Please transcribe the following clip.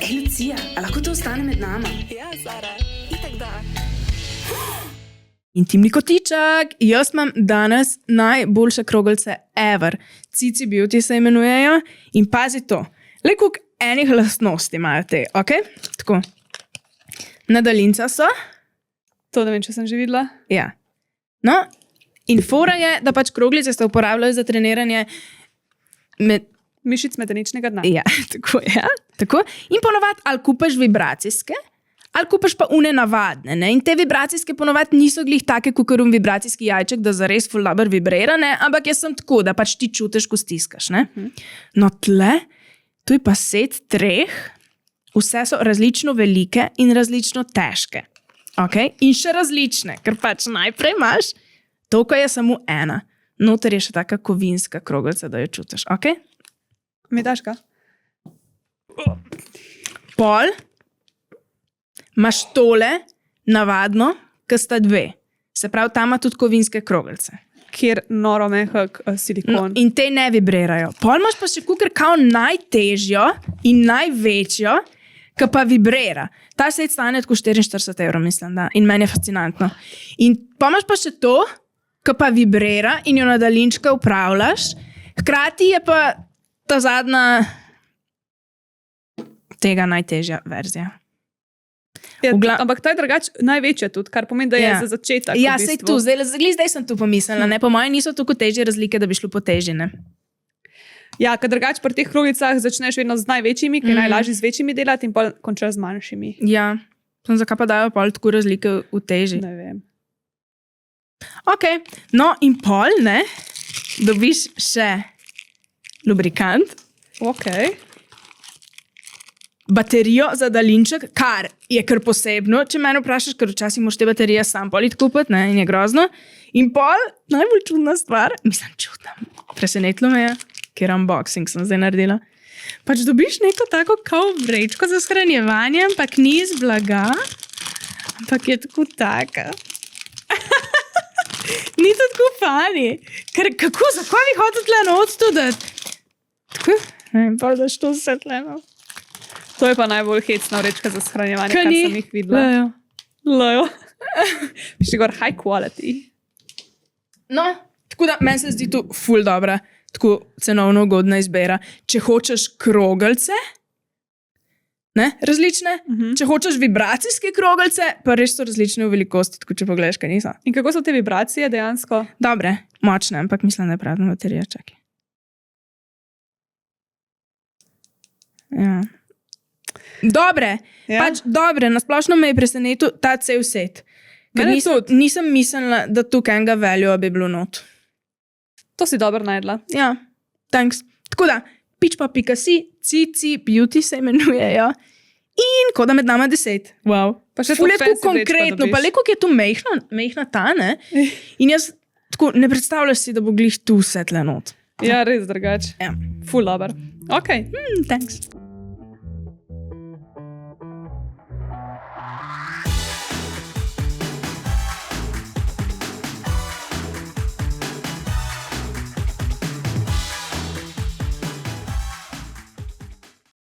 Ej, Lucija, a lahko to ostane med nama? Ja, Sara, itak da. Intimni kotiček. Jaz imam danes najboljše kroglice ever. Cici Beauty se imenujejo. In pazi to. Le koliko enih lastnosti imajo te, ok? Tako. Na daljinca so. To ne vem, če sem že videla. Ja. No, in fora je, da pač kroglice se uporabljajo za treniranje Mišic medeničnega dna. Ja, tako je. Ja. Tako. In ponovadi ali kupaš vibracijske, ali kupaš pa une navadne. Ne? In te vibracijske ponovadi niso glih take, kot vibracijski jajček, da zares ful dobro vibrira, ne? Ampak jaz sem tako, da pač ti čutiš, ko stiskaš. Ne? No tle, tu je pa set treh, vse so različno velike in različno težke. Okay? In še različne, ker pač najprej imaš, toliko je samo ena. Noter je še taka kovinska kroglica, da jo čutiš. Okay? Mi daš ga? Pol imaš tole navadno, ki sta dve. Se pravi, tam ima tudi kovinske kroglice. Kjer noro mehak silikon. No, in te ne vibrirajo. Pol imaš pa še kukar kao najtežjo in največjo, ki pa vibrira. Ta set stane tako 44 €, mislim, da. In meni je fascinantno. In pa imaš pa še to, ki pa vibrira in jo na daljinčka upravljaš. Hkrati je pa ta zadnja tega najtežja verzija. Ja, ampak ta je drugače največja tudi, kar pomeni, da je za začetek. Ja, sej tu, zdaj sem tu pomislila. Ne? Po mojem niso tako težje razlike, da bi šlo po težine. Ja, ker drugače pri teh kroglicah začneš vedno z največjimi, ki je najlažje z večjimi delati in pa končaš z manjšimi. Ja, zakaj pa dajo pol tako razlike v teži? Ne vem. Ok, no in pol, ne, dobiš še lubrikant. Ok. Baterijo za daljinček, kar je kar posebno, če mene vprašaš, ker včasih moraš te baterije sam polit kupiti, ne, in je grozno. In pol, najbolj čudna stvar, mislim čudna, presenetilo me je, ker unboxing sem zdaj naredila. Pač dobiš neko tako kao vrečko za shranjevanje, ampak ni iz blaga, ampak je tako taka. Ni to tako fani. Ker kako, zakaj bi hotel tle not studati? Tako, ne vem, pa daš to vse tle. To je pa najbolj hecna vrečka za shranjevanje, kar sem jih videla. Lajo. Piši gor high quality. No, tako da meni se zdi to ful dobra, tako cenovno ugodna izbira. Če hočeš kroglice, ne, različne, če hočeš vibracijske kroglice, pa res so različne v velikosti, tako če pogledaš, kaj niso. In kako so te vibracije dejansko? Dobre, močne, ampak mislim, da je pravna baterija, čakaj. Ja. Dobre, Ja. pač dobre, nasplošno me je presenetil ta cel set. Ker Mene tudi. nisem mislila, da tukaj enega value bi bilo not. To si dobro najdla. Ja, thanks. Tako da, pičpa.si, Cici Beauty se imenujejo in koda med nama 10. Wow. Pa še Ful je to tako fancy konkretno, vrečko pa le koliko je tu mehna ta, ne? In jaz tako ne predstavljaš si, da bo glih tu vse tle not. Ja, res drugače. Ja. Ful dober. Ok. Thanks.